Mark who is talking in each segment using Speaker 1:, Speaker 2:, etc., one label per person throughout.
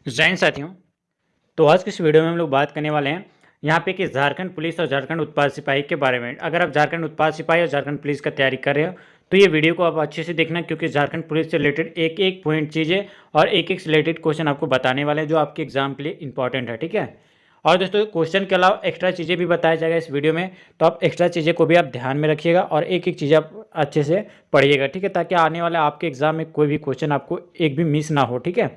Speaker 1: जय हिंद साथियों। तो आज की इस वीडियो में हम लोग बात करने वाले हैं यहाँ पे कि झारखंड पुलिस और झारखंड उत्पाद सिपाही के बारे में। अगर आप झारखंड उत्पाद सिपाही और झारखंड पुलिस का तैयारी कर रहे हो तो ये वीडियो को आप अच्छे से देखना, क्योंकि झारखंड पुलिस से रिलेटेड एक एक पॉइंट चीज़ें और एक एक रिलेटेड क्वेश्चन आपको बताने वाले हैं जो आपके एग्जाम के लिए इंपॉर्टेंट है। ठीक है। और दोस्तों क्वेश्चन के अलावा एक्स्ट्रा चीज़ें भी बताया जाएगा इस वीडियो में, तो आप एक्स्ट्रा चीज़ें को भी आप ध्यान में रखिएगा और एक एक चीज़ आप अच्छे से पढ़िएगा। ठीक है, ताकि आने वाले आपके एग्जाम में कोई भी क्वेश्चन आपको एक भी मिस ना हो। ठीक है,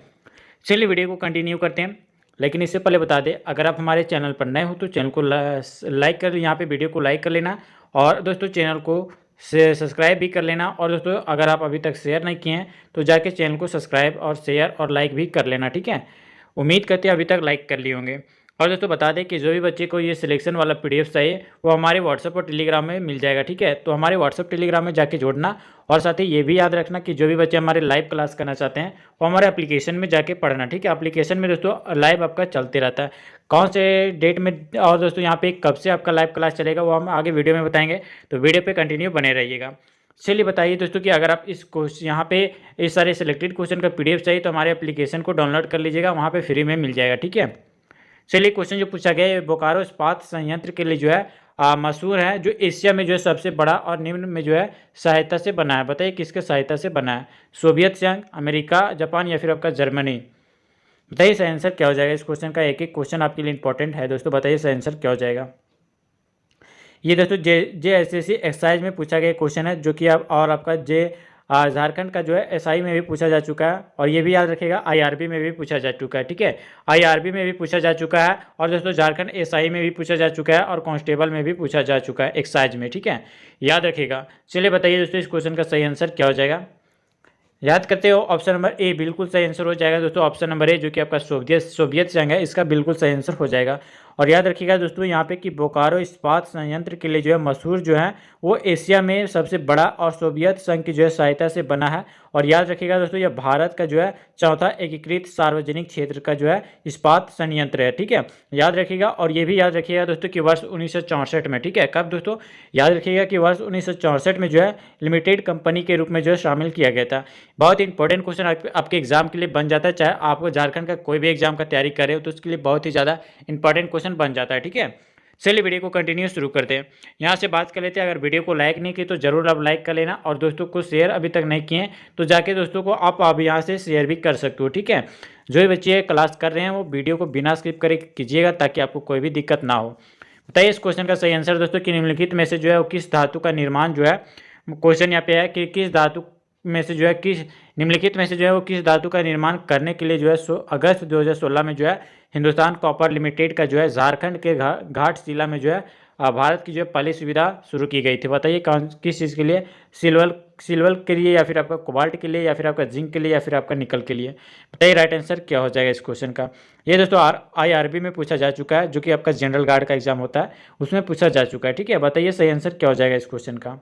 Speaker 1: चलिए वीडियो को कंटिन्यू करते हैं। लेकिन इससे पहले बता दें, अगर आप हमारे चैनल पर नए हो तो चैनल को लाइक कर, यहाँ पे वीडियो को लाइक कर लेना और दोस्तों चैनल को सब्सक्राइब भी कर लेना। और दोस्तों अगर आप अभी तक शेयर नहीं किए हैं तो जाके चैनल को सब्सक्राइब और शेयर और लाइक भी कर लेना। ठीक है, उम्मीद करते हैं अभी तक लाइक कर लिए होंगे। और दोस्तों बता दें कि जो भी बच्चे को ये सिलेक्शन वाला पीडीएफ चाहिए वो हमारे व्हाट्सएप और टेलीग्राम में मिल जाएगा। ठीक है, तो हमारे व्हाट्सएप टेलीग्राम में जाके जोड़ना। और साथ ही ये भी याद रखना कि जो भी बच्चे हमारे लाइव क्लास करना चाहते हैं वो हमारे एप्लीकेशन में जाके पढ़ना। ठीक है, एप्लीकेशन में दोस्तों लाइव आपका चलते रहता है, कौन से डेट में और दोस्तों यहाँ पे कब से आपका लाइव क्लास चलेगा वो हम आगे वीडियो में बताएंगे, तो वीडियो पे कंटिन्यू बने रहिएगा। चलिए बताइए दोस्तों कि अगर आप इस क्वेश्चन यहाँ पे इस सारे सिलेक्टेड क्वेश्चन का पीडीएफ चाहिए तो हमारे एप्लीकेशन को डाउनलोड कर लीजिएगा, वहाँ पे फ्री में मिल जाएगा। ठीक है, चलिए क्वेश्चन जो पूछा गया है, बोकारो इस्पात संयंत्र के लिए जो है मशहूर है, जो एशिया में जो है सबसे बड़ा और निम्न में जो है सहायता से बना है। बताइए किसके सहायता से बना है? सोवियत संघ, अमेरिका, जापान या फिर आपका जर्मनी? बताइए इसका आंसर क्या हो जाएगा। इस क्वेश्चन का एक एक क्वेश्चन आपके लिए इंपॉर्टेंट है दोस्तों, बताइए इसका आंसर क्या हो जाएगा। ये दोस्तों JSSC एक्सरसाइज में पूछा गया क्वेश्चन है, जो कि आप और आपका झारखंड का जो है SI में भी पूछा जा चुका है। और ये भी याद रखिएगा IRB में भी पूछा जा चुका है। ठीक है, IRB में भी पूछा जा चुका है और दोस्तों झारखंड SI में भी पूछा जा चुका है और कांस्टेबल में भी पूछा जा चुका है एक्सरसाइज में। ठीक है, याद रखिएगा। चलिए बताइए दोस्तों इस क्वेश्चन का सही आंसर क्या हो जाएगा। याद करते हो, ऑप्शन नंबर ए बिल्कुल सही आंसर हो जाएगा दोस्तों। ऑप्शन नंबर ए जो कि आपका सोवियत संघ है, इसका बिल्कुल सही आंसर हो जाएगा। और याद रखिएगा दोस्तों यहाँ पे कि बोकारो इस्पात संयंत्र के लिए जो है मशहूर जो है वो एशिया में सबसे बड़ा और सोवियत संघ की जो है सहायता से बना है। और याद रखिएगा दोस्तों यह भारत का जो है चौथा एकीकृत सार्वजनिक क्षेत्र का जो है इस्पात संयंत्र है। ठीक है, याद रखिएगा। और ये भी याद रखिएगा दोस्तों कि वर्ष 1964 में, ठीक है, कब दोस्तों? याद रखिएगा कि वर्ष 1964 में जो है लिमिटेड कंपनी के रूप में जो है शामिल किया गया था। बहुत इंपॉर्टेंट क्वेश्चन आपके एग्जाम के लिए बन जाता है, चाहे आपको झारखंड का कोई भी एग्जाम का तैयारी कर रहे हो तो उसके लिए बहुत ही ज़्यादा इंपॉर्टेंट क्वेश्चन बन जाता है। ठीक है, चलिए वीडियो को कंटिन्यू शुरू करते हैं। यहाँ से बात कर लेते हैं, अगर वीडियो को लाइक नहीं की तो जरूर आप लाइक कर लेना और दोस्तों को शेयर अभी तक नहीं किए तो जाके दोस्तों को आप यहाँ से शेयर भी कर सकते हो। ठीक है, जो भी बच्चे क्लास कर रहे हैं वो वीडियो को बिना स्किप करे कीजिएगा ताकि आपको कोई भी दिक्कत ना हो। बताइए इस क्वेश्चन का सही आंसर दोस्तों कि निम्नलिखित में से जो है वो किस धातु का निर्माण जो है, क्वेश्चन यहाँ पे है कि किस धातु में से जो है किस निम्नलिखित में से जो है वो किस धातु का निर्माण करने के लिए जो है अगस्त 2016 में जो है हिंदुस्तान कॉपर लिमिटेड का जो है झारखंड के घाटशिला में जो है भारत की जो है पहली सुविधा शुरू की गई थी। बताइए कौन किस चीज़ के लिए? सिल्वर के लिए या फिर आपका कोबाल्ट के लिए या फिर आपका जिंक के लिए या फिर आपका निकल के लिए? बताइए राइट आंसर क्या हो जाएगा इस क्वेश्चन का। ये दोस्तों IRB में पूछा जा चुका है, जो कि आपका जनरल गार्ड का एग्जाम होता है उसमें पूछा जा चुका है। ठीक है, बताइए सही आंसर क्या हो जाएगा इस क्वेश्चन का।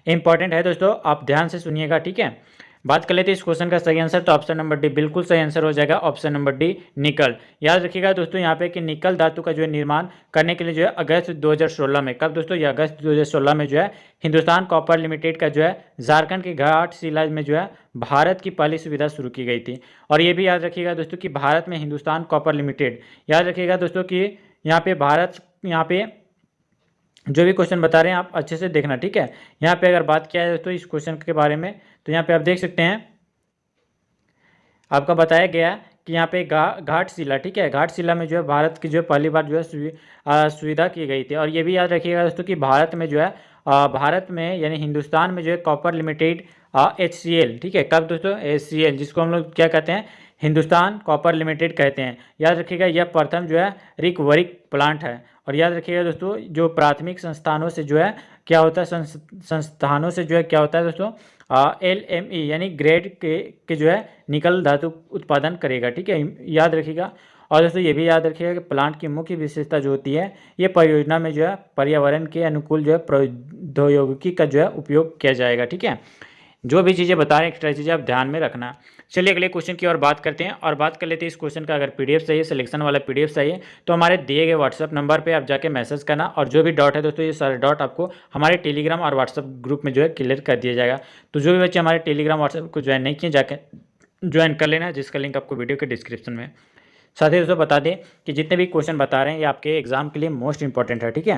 Speaker 1: इंपॉर्टेंट है दोस्तों, आप ध्यान से सुनिएगा। ठीक है, बात कर लेते हैं इस क्वेश्चन का सही आंसर, तो ऑप्शन नंबर डी बिल्कुल सही आंसर हो जाएगा। ऑप्शन नंबर डी निकल। याद रखिएगा दोस्तों यहाँ पे कि निकल धातु का जो है निर्माण करने के लिए जो है अगस्त 2016 में, कब दोस्तों? ये अगस्त 2016 में जो है हिंदुस्तान कॉपर लिमिटेड का जो है झारखंड के घाटशिला में जो है भारत की पहली सुविधा शुरू की गई थी। और ये भी याद रखिएगा दोस्तों कि भारत में हिंदुस्तान कॉपर लिमिटेड, याद रखिएगा दोस्तों कि यहाँ पे भारत, यहाँ पे जो भी क्वेश्चन बता रहे हैं आप अच्छे से देखना। ठीक है, यहाँ पे अगर बात किया जाए तो इस क्वेश्चन के बारे में, तो यहाँ पे आप देख सकते हैं आपका बताया गया कि यहाँ पे घाटशिला, ठीक है, घाटशिला में जो है भारत की जो है पहली बार जो है सुविधा की गई थी। और ये भी याद रखिएगा दोस्तों कि भारत में जो है भारत में यानी हिंदुस्तान में जो है कॉपर लिमिटेड HCL, ठीक है, कब दोस्तों? HCL, जिसको हम लोग क्या कहते हैं? हिंदुस्तान कॉपर लिमिटेड कहते हैं। याद रखिएगा यह प्रथम जो है रिकवरिक प्लांट है। और याद रखिएगा दोस्तों जो प्राथमिक संस्थानों से जो है क्या होता है, संस्थानों से जो है क्या होता है दोस्तों? LME यानी ग्रेड के जो है निकल धातु उत्पादन करेगा। ठीक है, याद रखिएगा। और दोस्तों ये भी याद रखिएगा कि प्लांट की मुख्य विशेषता जो होती है, ये परियोजना में जो है पर्यावरण के अनुकूल जो है प्रौद्योगिकी का जो है उपयोग किया जाएगा। ठीक है, जो भी चीज़ें बता रहे हैं एक्स्ट्रा चीज़ें आप ध्यान में रखना। चलिए अगले क्वेश्चन की और बात करते हैं और बात कर लेते हैं इस क्वेश्चन का। अगर पीडीएफ चाहिए, सिलेक्शन वाला पीडीएफ चाहिए, तो हमारे दिए गए व्हाट्सअप नंबर पे आप जाके मैसेज करना और जो भी डॉट है दोस्तों ये सारे डॉट आपको हमारे टेलीग्राम और व्हाट्सअप ग्रुप में जो है क्लियर कर दिया जाएगा। तो जो भी बच्चे हमारे टेलीग्राम व्हाट्सअप को ज्वाइन नहीं किए, जाके ज्वाइन कर लेना, जिसका लिंक आपको वीडियो के डिस्क्रिप्शन में। साथ ही दोस्तों बता दें कि जितने भी क्वेश्चन बता रहे हैं ये आपके एग्जाम के लिए मोस्ट इंपॉर्टेंट है, ठीक है।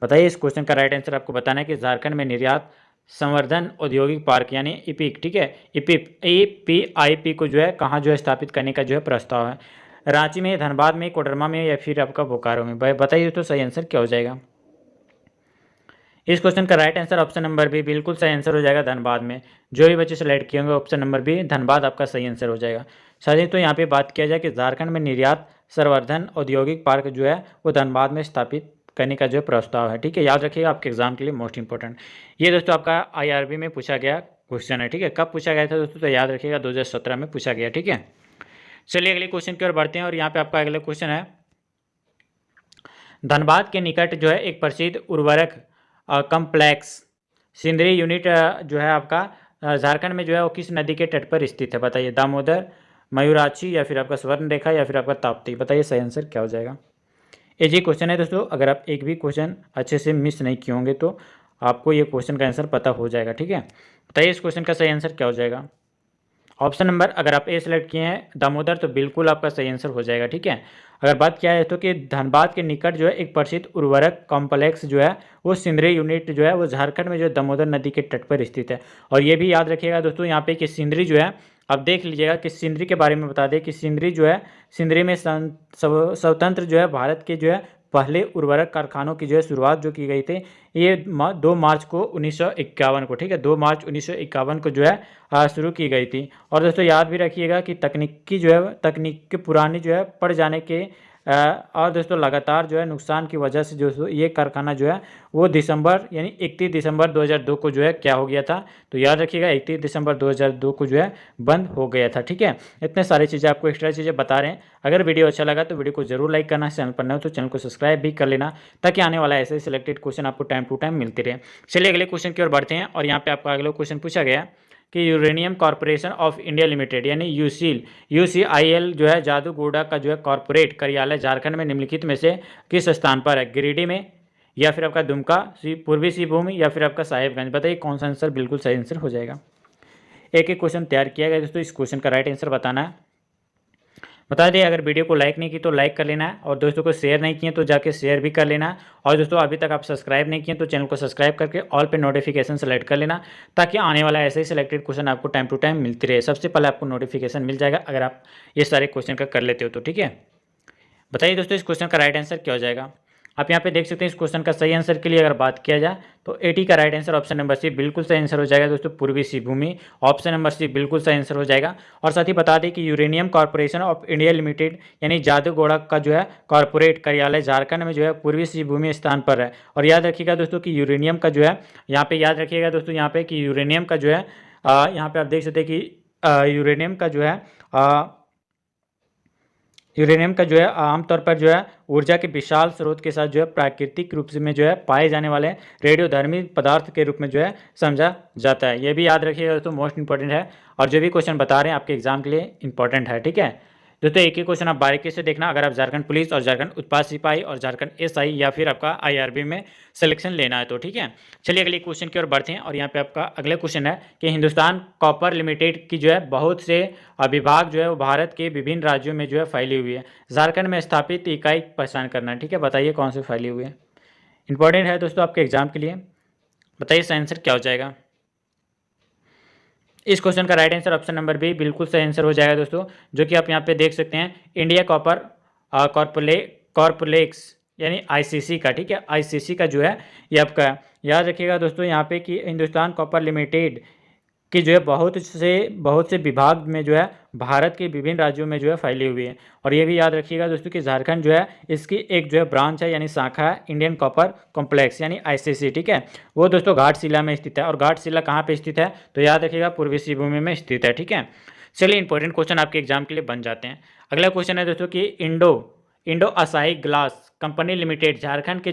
Speaker 1: बताइए इस क्वेश्चन का राइट आंसर आपको बताना है कि झारखंड में निर्यात संवर्धन औद्योगिक पार्क यानी इपिक, ठीक है, EPIP को जो है कहाँ जो है स्थापित करने का जो है प्रस्ताव है। रांची में, धनबाद में, कोडरमा में या फिर आपका बोकारो में। बताइए तो सही आंसर क्या हो जाएगा। इस क्वेश्चन का right answer option number B बिल्कुल सही आंसर हो जाएगा, धनबाद में। जो भी बच्चे सेलेक्ट किए होंगे ऑप्शन नंबर बी धनबाद आपका सही आंसर हो जाएगा। साथ तो यहाँ पे बात किया जाए कि झारखंड में निर्यात संवर्धन औद्योगिक पार्क जो है वो धनबाद में स्थापित करने का जो प्रस्ताव है, ठीक है। याद रखिएगा, आपके एग्जाम के लिए मोस्ट इंपॉर्टेंट ये दोस्तों आपका IRB में पूछा गया क्वेश्चन है, ठीक है। कब पूछा गया था दोस्तों, तो याद रखिएगा 2017 में पूछा गया, ठीक है। चलिए अगले क्वेश्चन की ओर बढ़ते हैं और यहाँ पे आपका अगला क्वेश्चन है, धनबाद के निकट जो है एक प्रसिद्ध उर्वरक कम्प्लेक्स सिंदरी यूनिट जो है आपका झारखंड में जो है वो किस नदी के तट पर स्थित है। बताइए, दामोदर, मयूराक्षी या फिर आपका स्वर्ण रेखा या फिर आपका ताप्ती। बताइए सही आंसर क्या हो जाएगा। ये क्वेश्चन है दोस्तों, अगर आप एक भी क्वेश्चन अच्छे से मिस नहीं किए होंगे तो आपको ये क्वेश्चन का आंसर पता हो जाएगा, ठीक है। बताइए इस क्वेश्चन का सही आंसर क्या हो जाएगा। ऑप्शन नंबर अगर आप ए सेलेक्ट किए हैं दामोदर तो बिल्कुल आपका सही आंसर हो जाएगा, ठीक है। अगर बात किया है तो कि धनबाद के निकट जो है एक प्रसिद्ध उर्वरक कॉम्प्लेक्स जो है वो सिंदरी यूनिट जो है वो झारखंड में जो है दामोदर नदी के तट पर स्थित है। और ये भी याद रखिएगा दोस्तों यहाँ पे कि सिंदरी जो है, आप देख लीजिएगा कि सिंदरी के बारे में बता दें कि सिंदरी जो है, सिंदरी में स्वतंत्र जो है भारत के जो है पहले उर्वरक कारखानों की जो है शुरुआत जो की गई थी ये 2 मार्च को 1951 को, ठीक है, 2 मार्च 1951 को जो है शुरू की गई थी। और दोस्तों याद भी रखिएगा कि तकनीक पुरानी जो है पड़ जाने के और दोस्तों लगातार जो है नुकसान की वजह से जो ये कारखाना जो है वो दिसंबर यानी 31 दिसंबर 2002 को जो है क्या हो गया था, तो याद रखिएगा 31 दिसंबर 2002 को जो है बंद हो गया था, ठीक है। इतने सारी चीज़ें आपको एक्स्ट्रा चीज़ें बता रहे हैं। अगर वीडियो अच्छा लगा तो वीडियो को जरूर लाइक करना, चैनल पर नए हो तो चैनल को सब्सक्राइब भी कर लेना ताकि आने वाला ऐसे सिलेक्टेड क्वेश्चन आपको टाइम टू टाइम मिलते रहे। चलिए अगले क्वेश्चन की ओर बढ़ते हैं और यहाँ पे आपका अगला क्वेश्चन पूछा गया कि uranium corporation of India limited यानी UCIL जो है जादूगोड़ा का जो है कॉर्पोरेट कार्यालय झारखंड में निम्नलिखित में से किस स्थान पर है। गिरिडीह में या फिर आपका दुमका, पूर्वी सिंहभूम या फिर आपका साहेबगंज। बताइए कौन सा आंसर बिल्कुल सही आंसर हो जाएगा। एक एक क्वेश्चन तैयार किया गया दोस्तों, इस क्वेश्चन का राइट आंसर बताना है। बता दें अगर वीडियो को लाइक नहीं की तो लाइक कर लेना है और दोस्तों को शेयर नहीं किए तो जाके शेयर भी कर लेना। और दोस्तों अभी तक आप सब्सक्राइब नहीं किए तो चैनल को सब्सक्राइब करके ऑल पे नोटिफिकेशन सेलेक्ट कर लेना ताकि आने वाला ऐसे ही सिलेक्टेड क्वेश्चन आपको टाइम टू टाइम मिलती रहे। सबसे पहले आपको नोटिफिकेशन मिल जाएगा अगर आप ये सारे क्वेश्चन का कर लेते हो तो, ठीक है। बताइए दोस्तों इस क्वेश्चन का राइट आंसर क्या हो जाएगा। आप यहाँ पे देख सकते हैं इस क्वेश्चन का सही आंसर के लिए अगर बात किया जाए तो 80 का right answer option number C बिल्कुल सही आंसर हो जाएगा दोस्तों, पूर्वी सिंहभूमि। ऑप्शन नंबर सी बिल्कुल सही आंसर हो जाएगा। और साथ ही बता दें कि uranium corporation of India limited यानी जादूगोड़ा का जो है कॉर्पोरेट कार्यालय झारखंड में जो है पूर्वी सिंहभूमि स्थान पर है। और याद रखिएगा दोस्तों कि यूरेनियम का जो है यहाँ पे याद रखिएगा दोस्तों यहाँ पे कि यूरेनियम का जो है यहाँ पे आप देख सकते हैं कि यूरेनियम का जो है आमतौर पर जो है ऊर्जा के विशाल स्रोत के साथ जो है प्राकृतिक रूप से में जो है पाए जाने वाले रेडियोधर्मी पदार्थ के रूप में जो है समझा जाता है। ये भी याद रखिएगा दोस्तों, मोस्ट इंपॉर्टेंट है और जो भी क्वेश्चन बता रहे हैं आपके एग्जाम के लिए इंपॉर्टेंट है, ठीक है। दोस्तों एक ही क्वेश्चन आप बारीकी से देखना अगर आप झारखंड पुलिस और झारखंड उत्पाद सिपाही और झारखंड SI या फिर आपका IRB में सिलेक्शन लेना है तो, ठीक है। चलिए अगले क्वेश्चन की ओर बढ़ते हैं और यहाँ पे आपका अगला क्वेश्चन है कि हिंदुस्तान कॉपर लिमिटेड की जो है बहुत से विभाग जो है वो भारत के विभिन्न राज्यों में जो है फैली हुई है। झारखंड में स्थापित इकाई पहचान करना है, ठीक है। बताइए कौन से फैली हुई है। इंपॉर्टेंट है दोस्तों आपके एग्जाम के लिए। बताइए इसका आंसर क्या हो जाएगा। इस क्वेश्चन का right answer option number B बिल्कुल सही आंसर हो जाएगा दोस्तों, जो कि आप यहाँ पे देख सकते हैं इंडिया कॉपर कॉर्पोरेक्स यानी ICC का, ठीक है। ICC का जो है ये आपका याद रखिएगा दोस्तों यहाँ पे कि हिंदुस्तान कॉपर लिमिटेड कि जो है बहुत से विभाग में जो है भारत के विभिन्न राज्यों में जो है फैली हुई है। और ये भी याद रखिएगा दोस्तों कि झारखंड जो है इसकी एक जो है ब्रांच है यानी शाखा है इंडियन कॉपर कॉम्प्लेक्स यानी ICC, ठीक है। वो दोस्तों घाटशिला में स्थित है। और घाटशिला कहाँ पे स्थित है तो याद रखिएगा पूर्वी सिंहभूमि में स्थित है, ठीक है। चलिए इंपॉर्टेंट क्वेश्चन आपके एग्जाम के लिए बन जाते हैं। अगला क्वेश्चन है दोस्तों कि Indo Asahi glass company limited Jharkhand के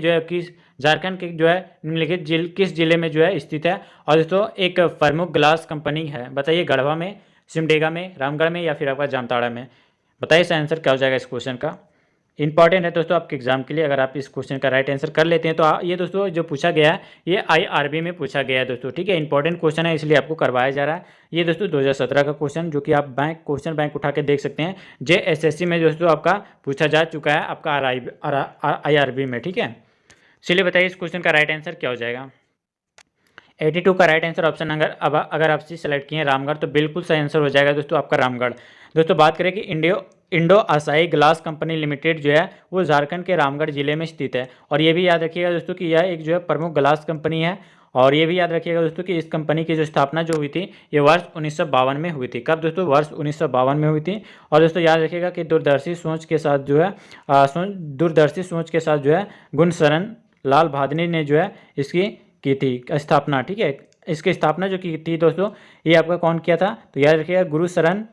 Speaker 1: जो है निम्नलिखित किस जिले में जो है स्थित है। और दोस्तों एक प्रमुख ग्लास कंपनी है। बताइए गढ़वा में, सिमडेगा में, रामगढ़ में या फिर आपका जामताड़ा में। बताइए इसका आंसर क्या हो जाएगा इस क्वेश्चन का। इंपॉर्टेंट है दोस्तों आपके एग्जाम के लिए। अगर आप इस क्वेश्चन का राइट आंसर कर लेते हैं तो ये दोस्तों जो पूछा गया है ये IRB में पूछा गया है दोस्तों, ठीक है। इंपॉर्टेंट क्वेश्चन है इसलिए आपको करवाया जा रहा है। ये दोस्तों 2017 का क्वेश्चन जो कि आप क्वेश्चन बैंक उठा के देख सकते हैं। JSSC में दोस्तों आपका पूछा जा चुका है आपका IRB में, ठीक है। चलिए बताइए इस क्वेश्चन का राइट आंसर क्या हो जाएगा। 82 का राइट आंसर ऑप्शन अगर आप सेलेक्ट किए रामगढ़ तो बिल्कुल सही आंसर हो जाएगा दोस्तों आपका रामगढ़। दोस्तों बात करें कि इंडो आसाई ग्लास कंपनी लिमिटेड जो है वो झारखंड के रामगढ़ जिले में स्थित है। और ये भी याद रखिएगा दोस्तों कि यह एक जो है प्रमुख ग्लास कंपनी है। और ये भी याद रखिएगा दोस्तों कि इस कंपनी की जो स्थापना जो हुई थी ये वर्ष 1952 में हुई थी। कब दोस्तों? वर्ष 1952 में हुई थी। और दोस्तों याद रखिएगा कि दूरदर्शी सोच के साथ जो है गुणशरण लाल भादनी ने जो है इसकी की थी स्थापना, ठीक है। इसकी स्थापना जो की थी दोस्तों ये आपका कौन किया था? तो याद रखिएगा गुरुशरण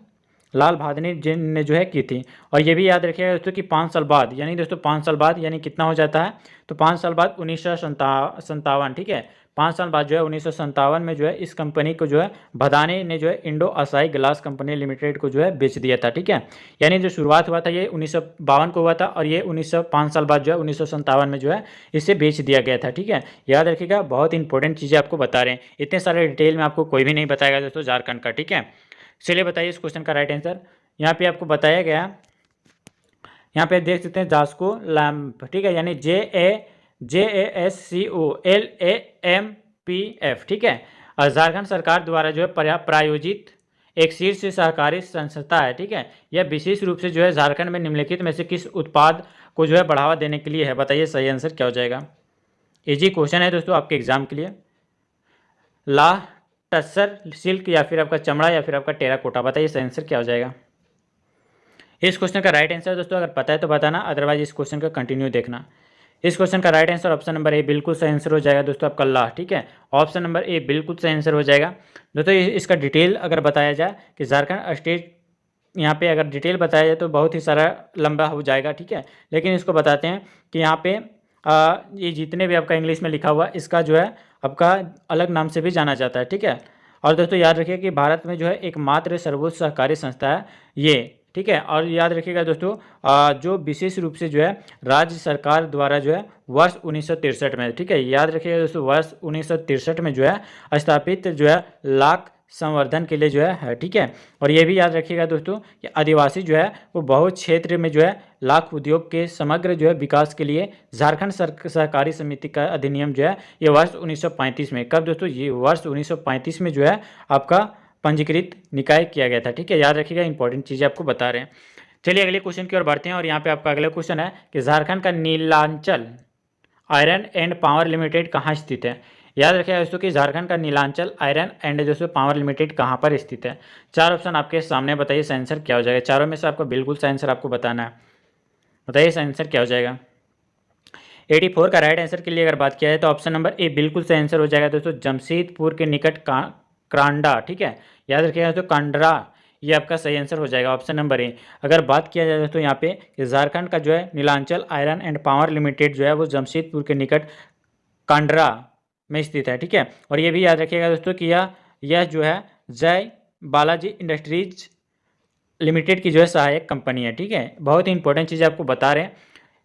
Speaker 1: लाल भादनी जी ने जो है की थी। और ये भी याद रखिएगा दोस्तों कि 5 साल बाद यानी दोस्तों 5 साल बाद यानी कितना हो जाता है? तो 5 साल बाद 1957, ठीक है। 5 साल बाद जो है 1957 में जो है इस कंपनी को जो है भदानी ने जो है इंडो आसाई ग्लास कंपनी लिमिटेड को जो है बेच दिया था, ठीक है। यानी जो शुरुआत हुआ था ये 1952 को हुआ था और ये 5 साल बाद जो है 1957 में जो है इसे बेच दिया गया था, ठीक है। याद रखिएगा बहुत इंपॉर्टेंट चीज़ें आपको बता रहे हैं। इतने सारे डिटेल में आपको कोई भी नहीं बताएगा दोस्तों झारखंड का, ठीक है। चलिए बताइए इस क्वेश्चन का राइट आंसर। यहाँ पे आपको बताया गया, यहाँ पे देख सकते हैं जास्को लैम्प, ठीक है, यानी JASCOLAMPF, ठीक है। और झारखंड सरकार द्वारा जो है प्रायोजित एक शीर्ष सहकारी संस्था है, ठीक है। यह विशेष रूप से जो है झारखंड में निम्नलिखित में से किस उत्पाद को जो है बढ़ावा देने के लिए है? बताइए सही आंसर क्या हो जाएगा। इजी क्वेश्चन है दोस्तों आपके एग्जाम के लिए। टसर सिल्क या फिर आपका चमड़ा या फिर आपका टेराकोटा, बताइए सही आंसर क्या हो जाएगा। इस क्वेश्चन का राइट आंसर दोस्तों अगर पता है तो बताना, अदरवाइज इस क्वेश्चन का कंटिन्यू देखना। इस क्वेश्चन का right answer option number A बिल्कुल सही आंसर हो जाएगा दोस्तों आपका ला, ठीक है। ऑप्शन नंबर ए बिल्कुल सही आंसर हो जाएगा दोस्तों। इसका डिटेल अगर बताया जाए कि झारखंड स्टेट, यहाँ पे अगर डिटेल बताया जाए तो बहुत ही सारा लंबा हो जाएगा, ठीक है। लेकिन इसको बताते हैं कि यहाँ पे ये जितने भी आपका इंग्लिश में लिखा हुआ इसका जो है आपका अलग नाम से भी जाना जाता है, ठीक है। और दोस्तों याद रखिए कि भारत में जो है एकमात्र सर्वोच्च सहकारी संस्था है ये, ठीक है। और याद रखिएगा दोस्तों जो विशेष रूप से जो है राज्य सरकार द्वारा जो है वर्ष 1963 में, ठीक है, याद रखिएगा दोस्तों वर्ष 1963 में जो है स्थापित जो है लाख संवर्धन के लिए जो है, ठीक है। और ये भी याद रखिएगा दोस्तों कि आदिवासी जो है वो बहुत क्षेत्र में जो है लाख उद्योग के समग्र जो है विकास के लिए झारखंड सहकारी समिति का अधिनियम जो है ये वर्ष 1935 में, कब दोस्तों? ये वर्ष 1935 में जो है आपका पंजीकृत निकाय किया गया था, ठीक है। याद रखिएगा इंपॉर्टेंट चीज़ें आपको बता रहे हैं। चलिए अगले क्वेश्चन की ओर बढ़ते हैं। और यहाँ पे आपका अगला क्वेश्चन है कि झारखंड का Nilanchal iron and power limited कहाँ स्थित है? याद रखिएगा दोस्तों कि झारखंड का नीलांचल आयरन एंड दोस्तों पावर लिमिटेड कहाँ पर स्थित है। 4 ऑप्शन आपके सामने, बताइए सही आंसर क्या हो जाएगा। चारों में से आपको बिल्कुल सही आंसर आपको बताना है, बताइए सही आंसर क्या हो जाएगा। 84 का राइट आंसर के लिए अगर बात किया जाए तो ऑप्शन नंबर ए बिल्कुल सही आंसर हो जाएगा दोस्तों, जमशेदपुर के निकट क्रांडा, ठीक है। याद रखिएगा दोस्तों कांडरा, ये आपका सही आंसर हो जाएगा ऑप्शन नंबर ए। अगर बात किया जाए दोस्तों यहाँ पे झारखंड का जो है Nilanchal iron and power limited जो है वो जमशेदपुर के निकट कांडरा में स्थित है, ठीक है। और ये भी याद रखिएगा दोस्तों कि यह जो है जय बालाजी इंडस्ट्रीज लिमिटेड की जो है सहायक कंपनी है, ठीक है। बहुत ही इंपॉर्टेंट चीज़ आपको बता रहे हैं।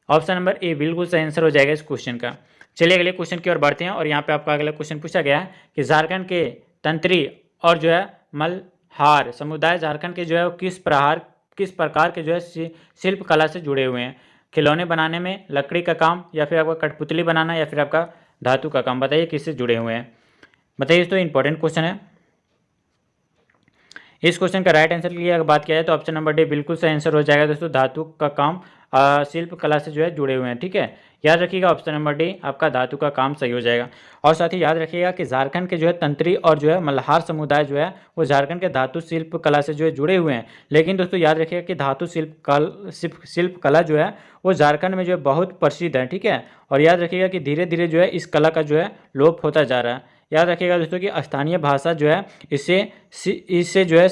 Speaker 1: ऑप्शन नंबर ए बिल्कुल सही आंसर हो जाएगा इस क्वेश्चन का। चलिए अगले क्वेश्चन की ओर बढ़ते हैं। और यहाँ पे आपका अगला क्वेश्चन पूछा गया है कि झारखंड के तंत्री और जो है मल्हार समुदाय झारखंड के जो है किस प्रकार के जो है शिल्प कला से जुड़े हुए हैं? खिलौने बनाने में, लकड़ी का काम, या फिर आपका कठपुतली बनाना, या फिर आपका धातु का काम, बताइए किससे जुड़े हुए हैं। बताइए दोस्तों इंपॉर्टेंट क्वेश्चन है। इस क्वेश्चन का राइट आंसर के लिए अगर बात किया जाए तो ऑप्शन नंबर डी बिल्कुल सही आंसर हो जाएगा दोस्तों, धातु का काम शिल्प कला से जो है जुड़े हुए हैं, ठीक है। याद रखिएगा ऑप्शन नंबर डी आपका धातु का काम सही हो जाएगा। और साथ ही याद रखिएगा कि झारखंड के जो है तंत्री और जो है मल्हार समुदाय जो है वो झारखंड के धातु शिल्प कला से जो है जुड़े हुए हैं। लेकिन दोस्तों याद रखिएगा कि धातु शिल्प कला जो है वो झारखंड में जो है बहुत प्रसिद्ध है, ठीक है। और याद रखिएगा कि धीरे धीरे जो है इस कला का जो है लोप होता जा रहा है। याद रखिएगा दोस्तों कि स्थानीय भाषा जो है इससे जो है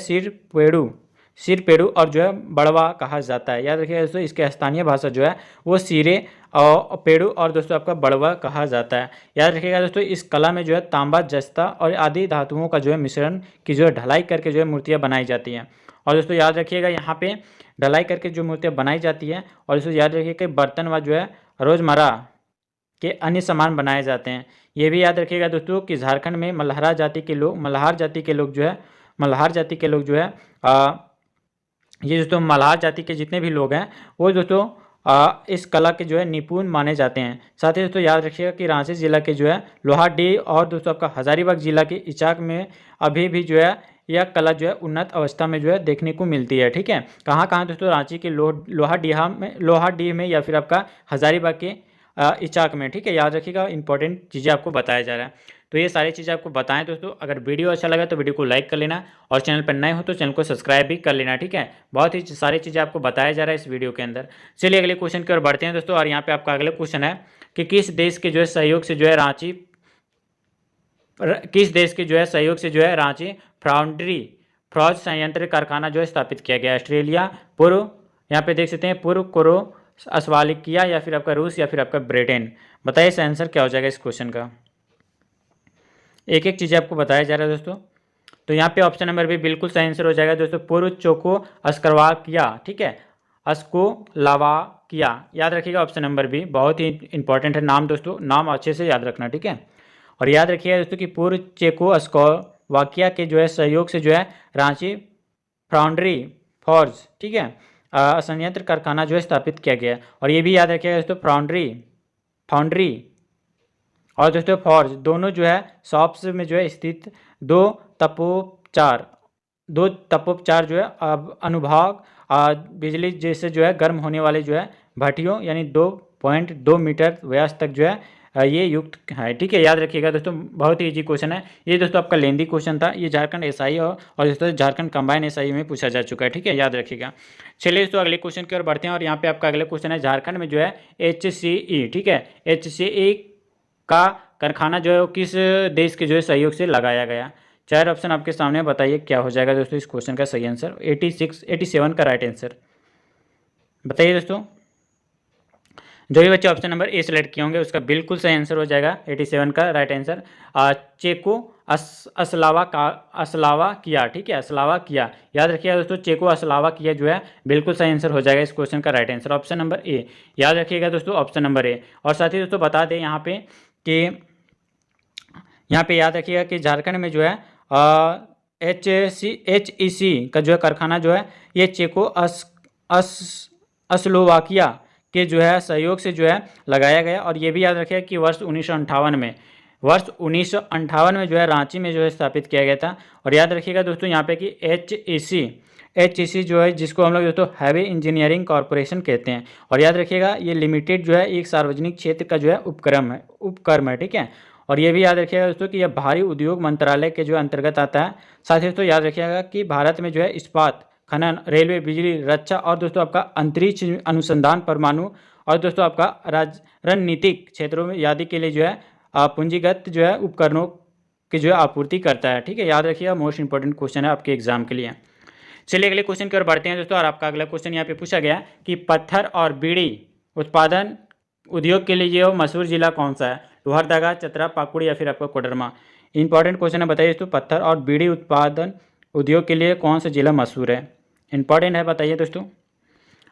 Speaker 1: सिरपेड़ू और जो है बड़वा कहा जाता है। याद रखिएगा दोस्तों इसके स्थानीय भाषा जो है वो सिरे और पेड़ू और दोस्तों आपका बड़वा कहा जाता है। याद रखिएगा दोस्तों इस कला में जो है तांबा, जस्ता और आदि धातुओं का जो है मिश्रण की जो है ढलाई करके जो है मूर्तियाँ बनाई जाती हैं। और दोस्तों याद रखिएगा यहाँ पे ढलाई करके जो मूर्तियाँ बनाई जाती है, और दोस्तों याद रखिएगा कि बर्तन व जो है रोज़मर्रा के अन्य सामान बनाए जाते हैं। ये भी याद रखिएगा दोस्तों कि झारखंड में मल्हार जाति के लोग जो है ये दोस्तों मल्हार जाति के जितने भी लोग हैं वो दोस्तों इस कला के जो है निपुण माने जाते हैं। साथ ही दोस्तों याद रखिएगा कि रांची जिला के जो है लोहारडीह और दोस्तों आपका हजारीबाग जिला के इचाक में अभी भी जो है यह कला जो है उन्नत अवस्था में जो है देखने को मिलती है। ठीक है, कहाँ कहाँ दोस्तों? रांची के लोहारडीह में या फिर आपका हजारीबाग के इचाक में। ठीक है, याद रखिएगा, इंपॉर्टेंट चीज़ें आपको बताया जा रहा है। तो ये सारी चीज़ें आपको बताएं दोस्तों। अगर वीडियो अच्छा लगा तो वीडियो को लाइक कर लेना, और चैनल पर नए हो तो चैनल को सब्सक्राइब भी कर लेना। ठीक है, बहुत ही सारी चीज़ें आपको बताया जा रहा है इस वीडियो के अंदर। चलिए अगले क्वेश्चन की ओर बढ़ते हैं दोस्तों। और यहाँ पे आपका अगला क्वेश्चन है कि किस देश के जो है सहयोग से जो है रांची फाउंड्री फौज संयंत्र कारखाना जो है स्थापित किया गया? ऑस्ट्रेलिया, पूर्व, यहाँ पे देख सकते हैं पूर्व कोरोस्वालिकिया, या फिर आपका रूस, या फिर आपका ब्रिटेन। बताइए इसका आंसर क्या हो जाएगा इस क्वेश्चन का। एक एक चीज़ आपको बताया जा रहा है दोस्तों। तो यहाँ पे ऑप्शन नंबर भी बिल्कुल सही आंसर हो जाएगा दोस्तों, पूर्व चोको अस्करवाकिया। ठीक है, अस्कोलावाकिया, याद रखिएगा। ऑप्शन नंबर भी बहुत ही इंपॉर्टेंट है नाम दोस्तों, नाम अच्छे से याद रखना। ठीक है, और याद रखिएगा दोस्तों कि पूर्व चेको अस्कोवाकिया के जो है सहयोग से जो है रांची फाउंड्री फॉर्ज, ठीक है, संयंत्र कारखाना जो है स्थापित किया गया। और ये भी याद रखिएगा दोस्तों, फाउंड्री और दोस्तों फॉर्ज दोनों जो है शॉप्स में जो है स्थित दो तपोपचार जो है अनुभाग बिजली जैसे जो है गर्म होने वाले जो है भट्टियों, यानी 2.2 मीटर व्यास तक जो है ये युक्त है। ठीक है, याद रखिएगा दोस्तों, बहुत ही इजी क्वेश्चन है ये दोस्तों। आपका लेंदी क्वेश्चन था, ये झारखंड एसआई और दोस्तों झारखंड कंबाइन एसआई में पूछा जा चुका है। ठीक है, याद रखिएगा। चलिए दोस्तों अगले क्वेश्चन की ओर बढ़ते हैं। और यहाँ पे आपका अगला क्वेश्चन है, झारखंड में जो है HCE, ठीक है, HCE का कारखाना जो है वो किस देश के जो है सहयोग से लगाया गया? 4 ऑप्शन आपके सामने, बताइए क्या हो जाएगा दोस्तों इस क्वेश्चन का सही आंसर। 87 का राइट आंसर बताइए दोस्तों। जो भी बच्चे ऑप्शन नंबर ए सेलेक्ट किए होंगे उसका बिल्कुल सही आंसर हो जाएगा 87 का राइट आंसर। चेको अस्लावा किया, ठीक है, अस्लावा किया, याद रखिएगा दोस्तों, चेको अस्लावा किया जो है बिल्कुल सही आंसर हो जाएगा इस क्वेश्चन का right answer, option number A, याद रखिएगा दोस्तों, ऑप्शन नंबर ए। और साथ ही दोस्तों बता दें यहाँ पे कि यहाँ पे याद रखिएगा कि झारखंड में जो है HEC का जो है कारखाना जो है ये चेको अस्लोवाकिया के जो है सहयोग से जो है लगाया गया। और ये भी याद रखिएगा कि वर्ष 1958 में जो है रांची में जो है स्थापित किया गया था। और याद रखिएगा दोस्तों यहाँ पे कि HEC जो है जिसको हम लोग दोस्तों हैवी इंजीनियरिंग कॉरपोरेशन कहते हैं। और याद रखिएगा ये लिमिटेड जो है एक सार्वजनिक क्षेत्र का जो है उपक्रम है, ठीक है। और ये भी याद रखिएगा दोस्तों कि यह भारी उद्योग मंत्रालय के जो अंतर्गत आता है। साथ ही दोस्तों याद रखिएगा कि भारत में जो है इस्पात, खनन, रेलवे, बिजली, रक्षा और दोस्तों आपका अंतरिक्ष अनुसंधान, परमाणु और दोस्तों आपका रणनीतिक क्षेत्रों में आदि के लिए जो है पूंजीगत जो है उपकरणों की जो है आपूर्ति करता है। ठीक है, याद रखिएगा, मोस्ट इंपॉर्टेंट क्वेश्चन है आपके एग्जाम के लिए। चलिए अगले क्वेश्चन की ओर बढ़ते हैं दोस्तों। और आपका अगला क्वेश्चन यहाँ पे पूछा गया कि पत्थर और बीड़ी उत्पादन उद्योग के लिए जो मशहूर जिला कौन सा है? लोहरदगा, चतरा, पाकुड़ या फिर आपका कोडरमा। इंपॉर्टेंट क्वेश्चन है, बताइए दोस्तों, पत्थर और बीड़ी उत्पादन उद्योग के लिए कौन सा जिला मशहूर है? इंपॉर्टेंट है, बताइए दोस्तों।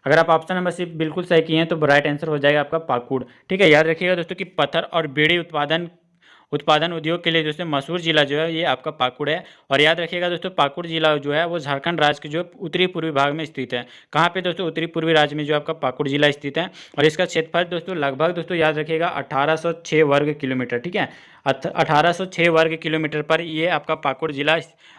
Speaker 1: अगर आप ऑप्शन नंबर सिर्फ बिल्कुल सही किए हैं तो राइट आंसर हो जाएगा आपका पाकुड़। ठीक है, याद रखिएगा दोस्तों कि पत्थर और बीड़ी उत्पादन उद्योग के लिए दोस्तों मशहूर जिला जो है ये आपका पाकुड़ है। और याद रखिएगा दोस्तों, पाकुड़ जिला जो है वो झारखंड राज्य के जो उत्तरी पूर्वी भाग में स्थित है। कहाँ पे दोस्तों? उत्तरी पूर्वी राज्य में जो आपका पाकुड़ जिला स्थित है। और इसका क्षेत्रफल दोस्तों लगभग दोस्तों याद रखिएगा 1806 वर्ग किलोमीटर, ठीक है, 1806 वर्ग किलोमीटर पर ये आपका पाकुड़ जिला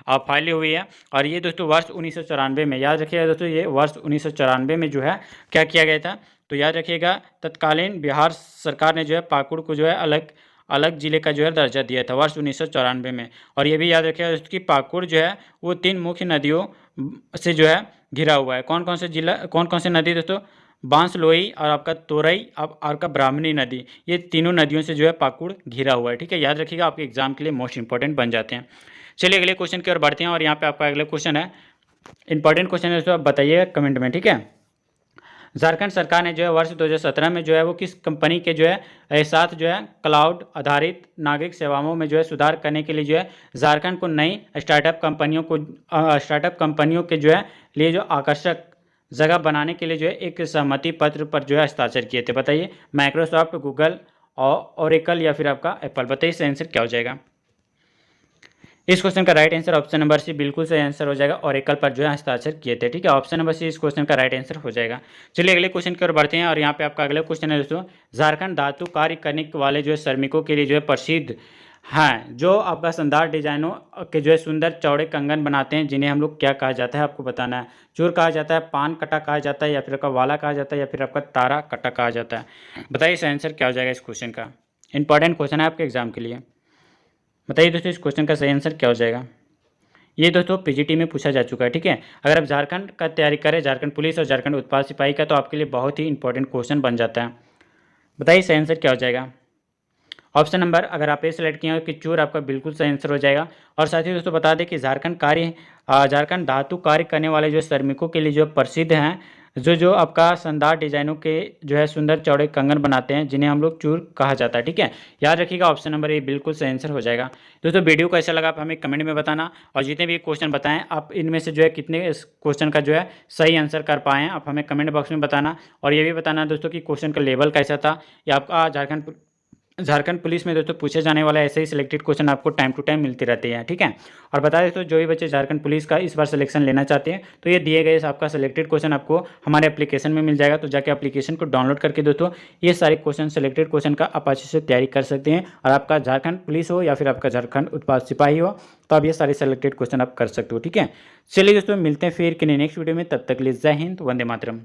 Speaker 1: फैली हुई है। और ये दोस्तों वर्ष 1994 में, याद रखिएगा दोस्तों, ये वर्ष 1994 में जो है क्या किया गया था? तो याद रखिएगा तत्कालीन बिहार सरकार ने जो है पाकुड़ को जो है अलग जिले का जो है दर्जा दिया था वर्ष 1994 में। और ये भी याद रखिएगा दोस्तों कि पाकुड़ जो है वो 3 मुख्य नदियों से जो है घिरा हुआ है। कौन कौन से नदी दोस्तों? बांसलोई और आपका तोरई और आपका ब्राह्मणी नदी, ये तीनों नदियों से जो है पाकुड़ घिरा हुआ है। ठीक है, याद रखिएगा, आपके एग्जाम के लिए मोस्ट इंपॉर्टेंट बन जाते हैं। चलिए अगले क्वेश्चन की ओर बढ़ते हैं। और यहाँ पे आपका अगला क्वेश्चन है, इंपॉर्टेंट क्वेश्चन है दोस्तों, आप बताइएगा कमेंट में, ठीक है। झारखंड सरकार ने जो है वर्ष 2017 में जो है वो किस कंपनी के जो है साथ जो है क्लाउड आधारित नागरिक सेवाओं में जो है सुधार करने के लिए जो है झारखंड को नई स्टार्टअप कंपनियों के जो है लिए जो आकर्षक जगह बनाने के लिए जो है एक सहमति पत्र पर जो है हस्ताक्षर किए थे। बताइए, माइक्रोसॉफ्ट, गूगल और ओरेकल या फिर आपका एप्पल। बताइए इसका आंसर क्या हो जाएगा। इस क्वेश्चन का right answer option number C बिल्कुल सही आंसर हो जाएगा, ओरेकल पर जो है हस्ताक्षर किए थे। ठीक है, ऑप्शन नंबर सी इस क्वेश्चन का राइट आंसर हो जाएगा। चलिए अगले क्वेश्चन की ओर बढ़ते हैं और यहाँ पे आपका अगला क्वेश्चन है दोस्तों, झारखंड धातु कार्य करने वाले जो है श्रमिकों के लिए जो है प्रसिद्ध हैं, जो आपका शानदार डिजाइनों के जो है सुंदर चौड़े कंगन बनाते हैं, जिन्हें हम लोग क्या कहा जाता है आपको बताना है। चूर कहा जाता है, पान कटा कहा जाता है, या फिर आपका वाला कहा जाता है, या फिर आपका तारा कटा कहा जाता है। बताइए इसका आंसर क्या हो जाएगा इस क्वेश्चन का। इंपॉर्टेंट क्वेश्चन है आपके एग्जाम के लिए। बताइए दोस्तों इस क्वेश्चन का सही आंसर क्या हो जाएगा। ये दोस्तों पीजीटी में पूछा जा चुका है। ठीक है, अगर आप झारखंड का तैयारी करें, झारखंड पुलिस और झारखंड उत्पाद सिपाही का, तो आपके लिए बहुत ही इंपॉर्टेंट क्वेश्चन बन जाता है। बताइए सही आंसर क्या हो जाएगा। ऑप्शन नंबर अगर आप ये सेलेक्ट किए हो कि चूर, आपका बिल्कुल सही आंसर हो जाएगा। और साथ ही दोस्तों बता दें कि झारखंड धातु कार्य करने वाले जो श्रमिकों के लिए जो प्रसिद्ध हैं, जो आपका शानदार डिजाइनों के जो है सुंदर चौड़े कंगन बनाते हैं, जिन्हें हम लोग चूर कहा जाता है। ठीक है, याद रखिएगा ऑप्शन नंबर ये बिल्कुल सही आंसर हो जाएगा। दोस्तों वीडियो कैसा लगा आप हमें कमेंट में बताना, और जितने भी क्वेश्चन बताएं आप इनमें से जो है कितने इस क्वेश्चन का जो है सही आंसर कर पाए हैं, आप हमें कमेंट बॉक्स में बताना। और ये भी बताना दोस्तों कि क्वेश्चन का लेवल कैसा था, या आपका झारखंड पुलिस में दोस्तों पूछे जाने वाला ऐसे ही सिलेक्टेड क्वेश्चन आपको टाइम टू टाइम मिलते रहते हैं। ठीक है, और बता दें तो जो भी बच्चे झारखंड पुलिस का इस बार सिलेक्शन लेना चाहते हैं, तो ये दिए गए आपका सिलेक्टेड क्वेश्चन आपको हमारे एप्लीकेशन में मिल जाएगा। तो जाके एप्लीकेशन को डाउनलोड करके दोस्तों ये सारे क्वेश्चन सिलेक्टेड क्वेश्चन का आप अच्छे से तैयारी कर सकते हैं। और आपका झारखंड पुलिस हो या फिर आपका झारखंड उत्पाद सिपाही हो, तो आप ये सारे सिलेक्टेड क्वेश्चन आप कर सकते हो। ठीक है, चलिए दोस्तों मिलते हैं फिर कि नेक्स्ट वीडियो में, तब तक के लिए जय हिंद, वंदे मातरम।